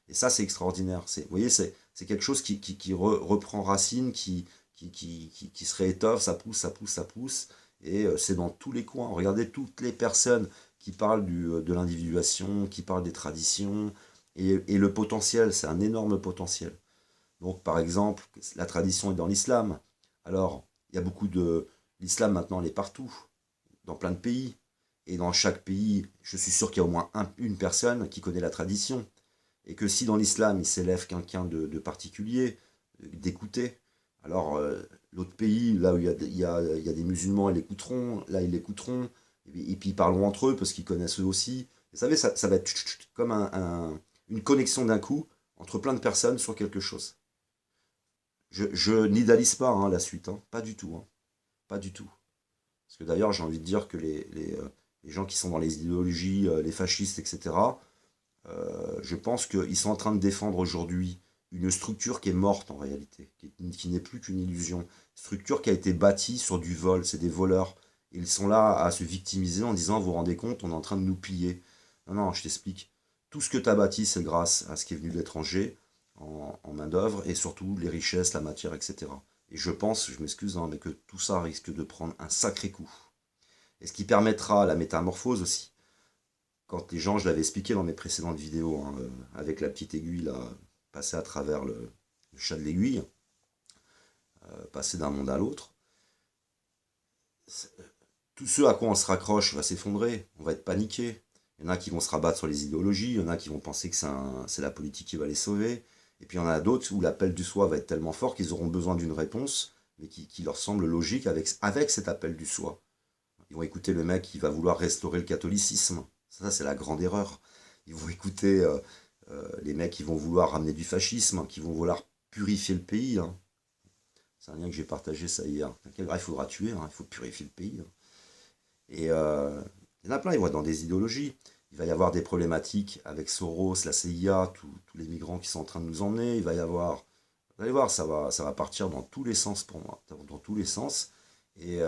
Et ça, c'est extraordinaire. Vous voyez, c'est quelque chose qui reprend racine, qui se réétoffe, ça pousse, ça pousse, ça pousse. Et c'est dans tous les coins. Regardez toutes les personnes qui parlent de l'individuation, qui parlent des traditions. Et le potentiel, c'est un énorme potentiel. Donc, par exemple, la tradition est dans l'islam. Alors, il y a beaucoup de... L'islam, maintenant, elle est partout, dans plein de pays. Et dans chaque pays, je suis sûr qu'il y a au moins une personne qui connaît la tradition. Et que si dans l'islam, il s'élève quelqu'un de particulier, d'écouter, alors l'autre pays, là où il y a des musulmans, ils l'écouteront, là ils l'écouteront, et puis ils parleront entre eux parce qu'ils connaissent eux aussi. Vous savez, ça va être comme une connexion d'un coup, entre plein de personnes sur quelque chose. Je n'idéalise pas hein, la suite, hein, pas du tout. Hein, pas du tout. Parce que d'ailleurs, j'ai envie de dire que les gens qui sont dans les idéologies, les fascistes, etc., je pense qu'ils sont en train de défendre aujourd'hui une structure qui est morte en réalité, qui n'est plus qu'une illusion. Structure qui a été bâtie sur du vol, c'est des voleurs. Ils sont là à se victimiser en disant, vous vous rendez compte, on est en train de nous piller. Non, non, je t'explique. Tout ce que tu as bâti, c'est grâce à ce qui est venu de l'étranger, en main-d'œuvre, et surtout les richesses, la matière, etc. Et je pense, je m'excuse, hein, mais que tout ça risque de prendre un sacré coup. Et ce qui permettra la métamorphose aussi. Quand les gens, je l'avais expliqué dans mes précédentes vidéos, hein, avec la petite aiguille là, passer à travers le chat de l'aiguille, passer d'un monde à l'autre, tout ce à quoi on se raccroche va s'effondrer, on va être paniqué. Il y en a qui vont se rabattre sur les idéologies, il y en a qui vont penser que c'est la politique qui va les sauver, et puis il y en a d'autres où l'appel du soi va être tellement fort qu'ils auront besoin d'une réponse, mais qui leur semble logique avec cet appel du soi. Ils vont écouter le mec qui va vouloir restaurer le catholicisme. Ça c'est la grande erreur. Ils vont écouter les mecs qui vont vouloir ramener du fascisme, qui vont vouloir purifier le pays. Hein. C'est un lien que j'ai partagé ça hier. Il faudra tuer, hein, il faut purifier le pays. Hein. Et il y en a plein, ils vont être dans des idéologies. Il va y avoir des problématiques avec Soros, la CIA, tous les migrants qui sont en train de nous emmener. Il va y avoir, vous allez voir, ça va partir dans tous les sens pour moi, dans tous les sens. Et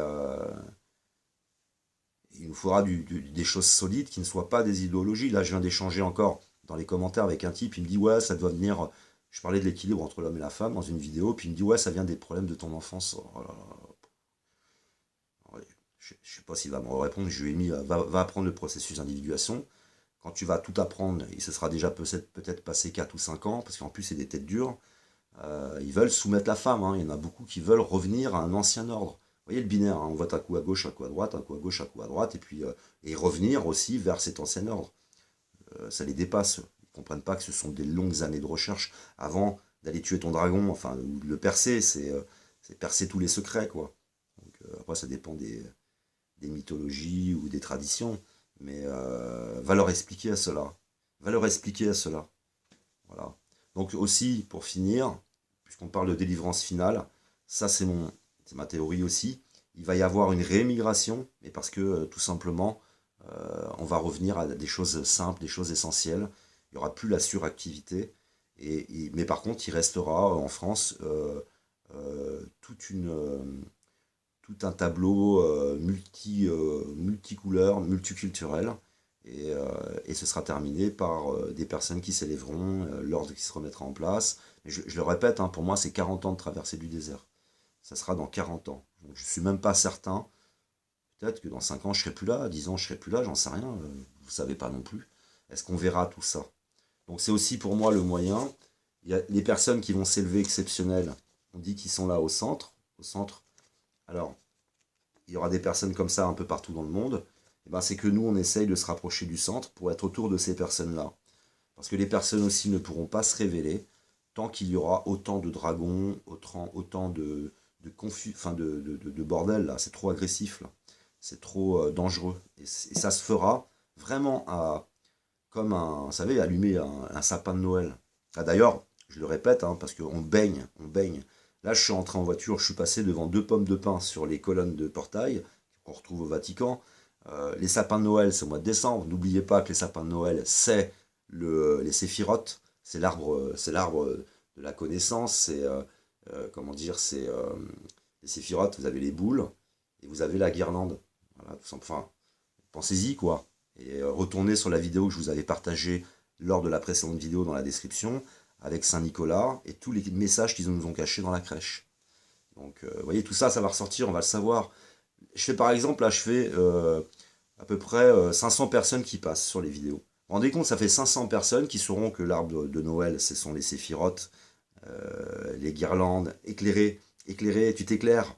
il nous faudra des choses solides qui ne soient pas des idéologies. Là, je viens d'échanger encore dans les commentaires avec un type, il me dit ouais, ça doit venir. Je parlais de l'équilibre entre l'homme et la femme dans une vidéo, puis il me dit ouais, ça vient des problèmes de ton enfance. Oh là là. Ouais, je ne sais pas s'il va me répondre, je lui ai mis va apprendre le processus d'individuation. Quand tu vas tout apprendre, et ce sera déjà peut-être passé 4 ou 5 ans, parce qu'en plus c'est des têtes dures, ils veulent soumettre la femme. Hein. Il y en a beaucoup qui veulent revenir à un ancien ordre. Vous voyez le binaire, hein, on vote un coup à gauche, un coup à droite, un coup à gauche, un coup à droite, et puis et revenir aussi vers cet ancien ordre. Ça les dépasse. Ils ne comprennent pas que ce sont des longues années de recherche avant d'aller tuer ton dragon, enfin, ou de le percer, c'est percer tous les secrets, quoi. Donc, après, ça dépend des mythologies ou des traditions, mais va leur expliquer à cela. Va leur expliquer à cela. Voilà. Donc aussi, pour finir, puisqu'on parle de délivrance finale, ça c'est ma théorie aussi, il va y avoir une réémigration, mais parce que tout simplement, on va revenir à des choses simples, des choses essentielles. Il n'y aura plus la suractivité. Mais par contre, il restera en France toute tout un tableau multicouleur, multiculturel. Et ce sera terminé par des personnes qui s'élèveront, l'ordre qui se remettra en place. Et je le répète, hein, pour moi, c'est 40 ans de traversée du désert. Ça sera dans 40 ans. Donc, je ne suis même pas certain. Peut-être que dans 5 ans, je ne serai plus là, 10 ans, je ne serai plus là, j'en sais rien. Vous ne savez pas non plus. Est-ce qu'on verra tout ça? Donc, c'est aussi pour moi le moyen. Il y a les personnes qui vont s'élever exceptionnelles. On dit qu'ils sont là au centre. Au centre. Alors, il y aura des personnes comme ça un peu partout dans le monde. Et ben, c'est que nous, on essaye de se rapprocher du centre pour être autour de ces personnes-là. Parce que les personnes aussi ne pourront pas se révéler tant qu'il y aura autant de dragons, autant de bordel, là. C'est trop agressif, là. C'est trop dangereux. Et ça se fera vraiment comme vous savez, allumer un sapin de Noël. Ah, d'ailleurs, je le répète, hein, parce qu'on baigne, on baigne. Là, je suis entré en voiture, je suis passé devant 2 pommes de pin sur les colonnes de portail qu'on retrouve au Vatican. Les sapins de Noël, c'est au mois de décembre. N'oubliez pas que les sapins de Noël, c'est les séphirotes, c'est l'arbre de la connaissance. C'est comment dire, c'est les séphirotes. Vous avez les boules et vous avez la guirlande. Voilà, tout simplement. Enfin, pensez-y quoi. Et retournez sur la vidéo que je vous avais partagée lors de la précédente vidéo dans la description avec Saint-Nicolas et tous les messages qu'ils nous ont cachés dans la crèche. Donc, vous voyez, tout ça, ça va ressortir, on va le savoir. Je fais par exemple, là, je fais à peu près 500 personnes qui passent sur les vidéos. Vous vous rendez compte, ça fait 500 personnes qui sauront que l'arbre de Noël, ce sont les séphirotes, les guirlandes, éclairées. Éclairées, tu t'éclaires.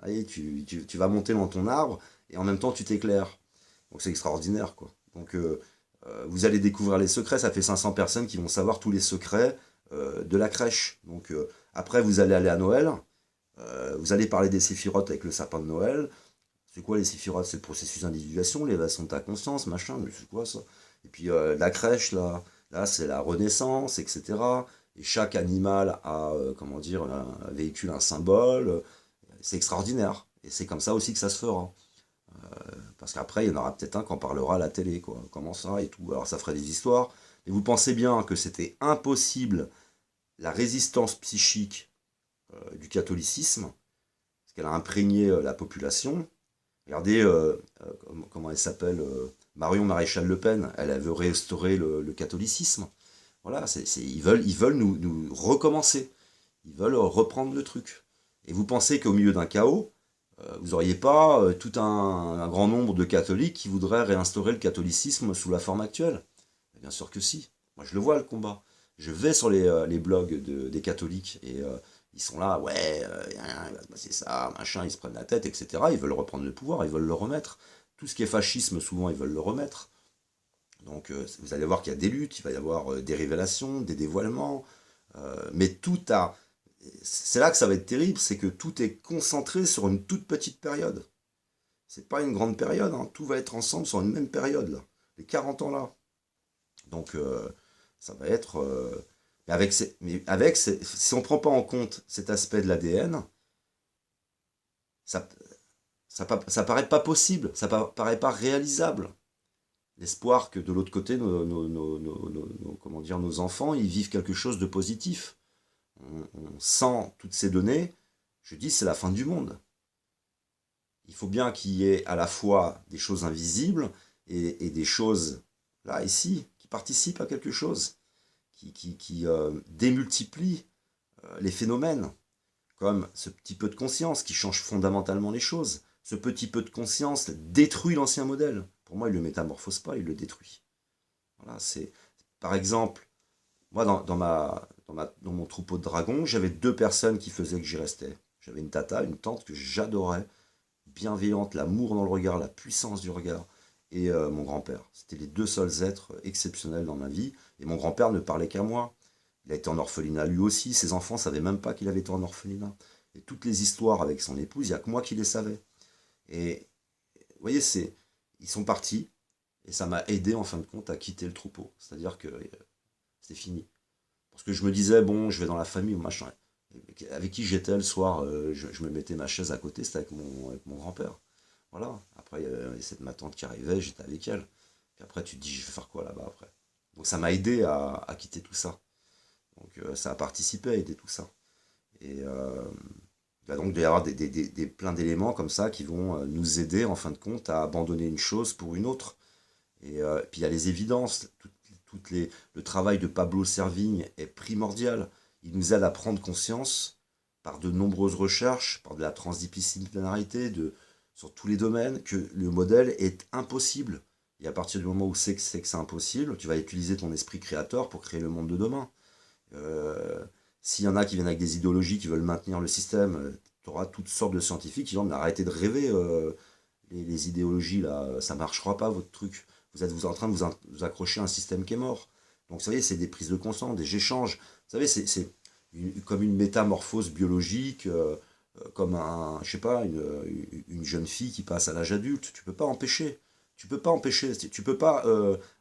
Allez, tu vas monter dans ton arbre et en même temps tu t'éclaires. Donc c'est extraordinaire, quoi. Donc vous allez découvrir les secrets, ça fait 500 personnes qui vont savoir tous les secrets de la crèche. Donc après vous allez aller à Noël, vous allez parler des séphirotes avec le sapin de Noël. C'est quoi les séphirotes? C'est le processus d'individuation, l'élévation de ta conscience, machin, mais c'est quoi ça? Et puis la crèche, là, Là, c'est la Renaissance, etc. Et chaque animal a, comment dire, véhicule un symbole. C'est extraordinaire. Et c'est comme ça aussi que ça se fera. Parce qu'après, il y en aura peut-être un qui en parlera à la télé, quoi. Comment ça et tout. Alors ça ferait des histoires. Mais vous pensez bien que c'était impossible la résistance psychique du catholicisme, parce qu'elle a imprégné la population. Regardez comment elle s'appelle, Marion Maréchal Le Pen. Elle veut restaurer le catholicisme. Voilà, ils veulent nous recommencer. Ils veulent reprendre le truc. Et vous pensez qu'au milieu d'un chaos, vous n'auriez pas tout un grand nombre de catholiques qui voudraient réinstaurer le catholicisme sous la forme actuelle? Bien sûr que si. Moi, je le vois, le combat. Je vais sur les blogs des catholiques et ils sont là, ouais, il va se passer ça, machin, ils se prennent la tête, etc. Ils veulent reprendre le pouvoir, ils veulent le remettre. Tout ce qui est fascisme, souvent, ils veulent le remettre. Donc, vous allez voir qu'il y a des luttes, il va y avoir des révélations, des dévoilements, mais tout a. C'est là que ça va être terrible, c'est que tout est concentré sur une toute petite période. C'est pas une grande période, hein. Tout va être ensemble sur une même période, là. Les 40 ans là. Donc, ça va être. Si on ne prend pas en compte cet aspect de l'ADN, ça, ça paraît pas possible, ça paraît pas réalisable. L'espoir que de l'autre côté, comment dire, nos enfants, ils vivent quelque chose de positif. On sent toutes ces données, je dis c'est la fin du monde. Il faut bien qu'il y ait à la fois des choses invisibles et des choses, là, ici, qui participent à quelque chose, qui démultiplient les phénomènes, comme ce petit peu de conscience qui change fondamentalement les choses. Ce petit peu de conscience détruit l'ancien modèle. Pour moi, il ne le métamorphose pas, il le détruit. Voilà, c'est, par exemple, moi, dans mon troupeau de dragons, j'avais deux personnes qui faisaient que j'y restais. J'avais une tata, une tante que j'adorais, bienveillante, l'amour dans le regard, la puissance du regard, et mon grand-père. C'était les deux seuls êtres exceptionnels dans ma vie. Et mon grand-père ne parlait qu'à moi. Il a été en orphelinat lui aussi. Ses enfants ne savaient même pas qu'il avait été en orphelinat. Et toutes les histoires avec son épouse, il n'y a que moi qui les savais. Et vous voyez, ils sont partis. Et ça m'a aidé en fin de compte à quitter le troupeau. C'est-à-dire que c'est fini. Parce que je me disais, bon, je vais dans la famille ou machin. Avec qui j'étais le soir, je me mettais ma chaise à côté, c'était avec mon grand-père. Voilà. Après, il y avait ma tante qui arrivait, j'étais avec elle. Puis après, tu te dis, je vais faire quoi là-bas après? Donc ça m'a aidé à quitter tout ça. Donc ça a participé à aider tout ça. Et il va donc y avoir plein d'éléments comme ça qui vont nous aider en fin de compte à abandonner une chose pour une autre. Et puis il y a les évidences. Le travail de Pablo Servigne est primordial. Il nous aide à prendre conscience par de nombreuses recherches, par de la transdisciplinarité, sur tous les domaines, que le modèle est impossible. Et à partir du moment où c'est que c'est impossible, tu vas utiliser ton esprit créateur pour créer le monde de demain. Euh, S'il y en a qui viennent avec des idéologies qui veulent maintenir le système, tu auras toutes sortes de scientifiques qui vont mais arrêtez de rêver, les idéologies là, ça marchera pas votre truc. Vous êtes en train de vous accrocher à un système qui est mort. Donc vous savez, c'est des prises de conscience, des échanges. Vous savez, c'est comme une métamorphose biologique, comme je sais pas, une jeune fille qui passe à l'âge adulte. Tu peux pas empêcher. Tu peux pas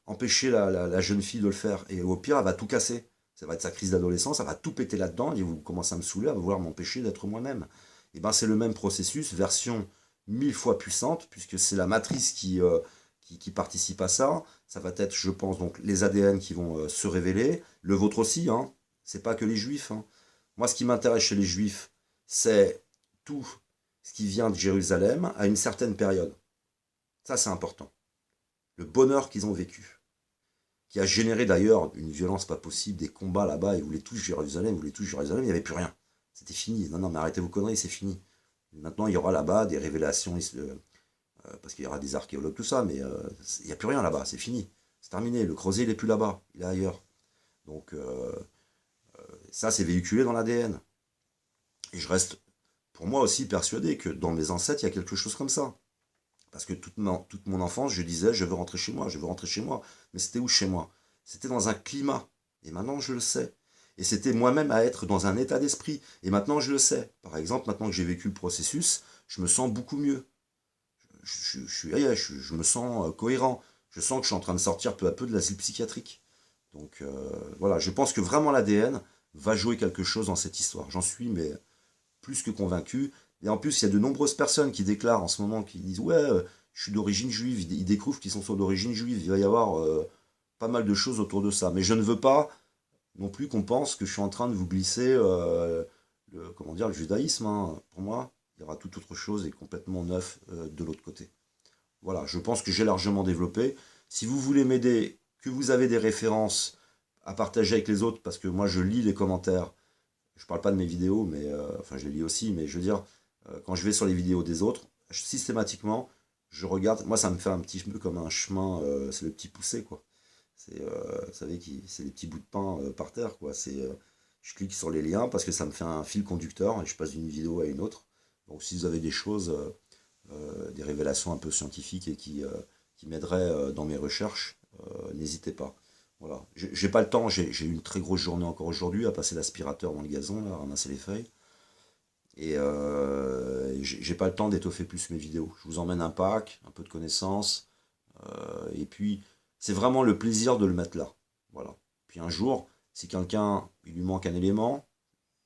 empêcher la jeune fille de le faire. Et au pire, elle va tout casser. Ça va être sa crise d'adolescence, elle va tout péter là-dedans, et vous commencez à me saouler, à vouloir m'empêcher d'être moi-même. Et ben c'est le même processus, version 1000 fois puissante, puisque c'est la matrice qui participe à ça. Ça va être, je pense, donc les ADN qui vont se révéler, le vôtre aussi, hein. C'est pas que les juifs, hein. Moi, ce qui m'intéresse chez les juifs, c'est tout ce qui vient de Jérusalem à une certaine période. Ça, c'est important. Le bonheur qu'ils ont vécu, qui a généré d'ailleurs une violence pas possible, des combats là-bas, ils voulaient tous Jérusalem, il n'y avait plus rien. C'était fini. Non, non, mais arrêtez vos conneries, c'est fini. Maintenant, il y aura là-bas des révélations, parce qu'il y aura des archéologues, tout ça, mais il n'y a plus rien là-bas, c'est fini. C'est terminé. Le creuset, il n'est plus là-bas, il est ailleurs. Donc, ça, c'est véhiculé dans l'ADN. Et je reste, pour moi aussi, persuadé que dans mes ancêtres, il y a quelque chose comme ça. Parce que toute mon enfance, je disais, je veux rentrer chez moi, je veux rentrer chez moi. Mais c'était où chez moi? C'était dans un climat. Et maintenant, je le sais. Et c'était moi-même à être dans un état d'esprit. Et maintenant, je le sais. Par exemple, maintenant que j'ai vécu le processus, je me sens beaucoup mieux. Je me sens cohérent. Je sens que je suis en train de sortir peu à peu de l'asile psychiatrique. Donc voilà, je pense que vraiment l'ADN va jouer quelque chose dans cette histoire. J'en suis mais plus que convaincu. Et en plus, il y a de nombreuses personnes qui déclarent en ce moment, qui disent ouais, je suis d'origine juive. Ils découvrent qu'ils sont d'origine juive. Il va y avoir pas mal de choses autour de ça. Mais je ne veux pas non plus qu'on pense que je suis en train de vous glisser comment dire, le judaïsme, hein. Pour moi, il y aura tout autre chose et complètement neuf de l'autre côté. Voilà, je pense que j'ai largement développé. Si vous voulez m'aider, que vous avez des références à partager avec les autres, parce que moi je lis les commentaires, je parle pas de mes vidéos, mais enfin je les lis aussi, mais je veux dire, quand je vais sur les vidéos des autres, systématiquement, je regarde, moi ça me fait un petit peu comme un chemin, c'est le petit poussé, quoi. C'est, vous savez, c'est les petits bouts de pain par terre, quoi. Je clique sur les liens parce que ça me fait un fil conducteur et je passe d'une vidéo à une autre. Donc si vous avez des choses, des révélations un peu scientifiques et qui m'aideraient dans mes recherches, n'hésitez pas. Voilà. J'ai pas le temps, j'ai eu une très grosse journée encore aujourd'hui à passer l'aspirateur dans le gazon, là, à ramasser les feuilles. Et j'ai pas le temps d'étoffer plus mes vidéos. Je vous emmène un pack, un peu de connaissances, et puis c'est vraiment le plaisir de le mettre là. Voilà. Puis un jour, si quelqu'un, il lui manque un élément,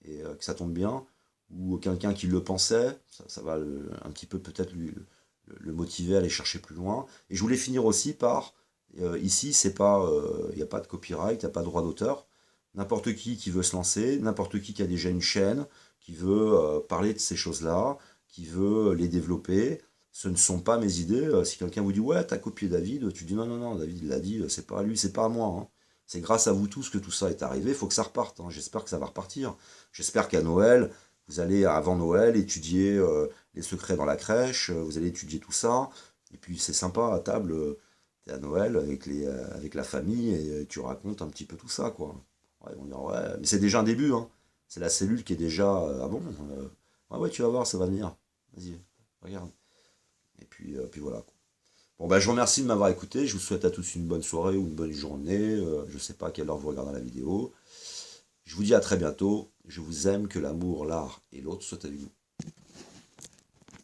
et que ça tombe bien, ou quelqu'un qui le pensait, ça va un petit peu peut-être le motiver à aller chercher plus loin. Et je voulais finir aussi par, ici, c'est pas, il n'y a pas de copyright, il n'y a pas de droit d'auteur. N'importe qui veut se lancer, n'importe qui a déjà une chaîne, qui veut parler de ces choses-là, qui veut les développer, ce ne sont pas mes idées. Si quelqu'un vous dit ouais, t'as copié David, tu dis non, non, non, David il l'a dit, c'est pas à lui, c'est pas à moi, hein. C'est grâce à vous tous que tout ça est arrivé, il faut que ça reparte, hein. J'espère que ça va repartir. J'espère qu'à Noël, vous allez, avant Noël, étudier les secrets dans la crèche, vous allez étudier tout ça. Et puis c'est sympa à table, t'es à Noël avec la famille et tu racontes un petit peu tout ça, quoi. Ouais, ils vont dire, ouais, mais c'est déjà un début, hein. C'est la cellule qui est déjà, ah bon, ouais, ouais, tu vas voir, ça va venir. Vas-y, regarde. Et puis voilà, quoi. Bon, bah, je vous remercie de m'avoir écouté. Je vous souhaite à tous une bonne soirée ou une bonne journée. Je sais pas à quelle heure vous regardez la vidéo. Je vous dis à très bientôt. Je vous aime, que l'amour, l'art et l'autre soient avec vous.